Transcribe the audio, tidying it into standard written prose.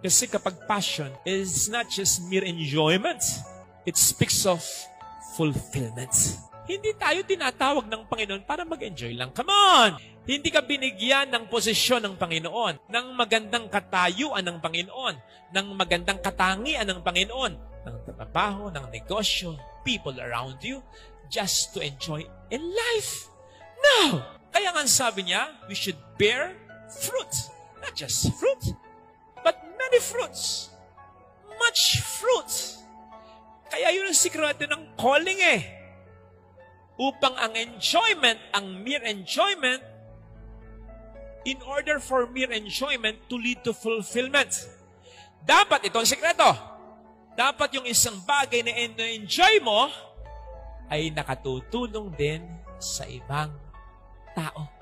Kasi kapag passion is not just mere enjoyment, it speaks of fulfillment. Hindi tayo tinatawag ng Panginoon para mag-enjoy lang. Come on! Hindi ka binigyan ng posisyon ng Panginoon, ng magandang katayuan ng Panginoon, ng magandang katangian ng Panginoon, ng trabaho, ng negosyo, people around you, just to enjoy in life. No! Kaya nga sabi niya, we should bear fruit. Not just fruit, but many fruits. Much fruit. Kaya yun ang sikreto ng calling upang ang enjoyment, ang mere enjoyment, in order for mere enjoyment to lead to fulfillment. Dapat, ito ang sikreto, dapat yung isang bagay na enjoy mo ay nakatutulong din sa ibang tao.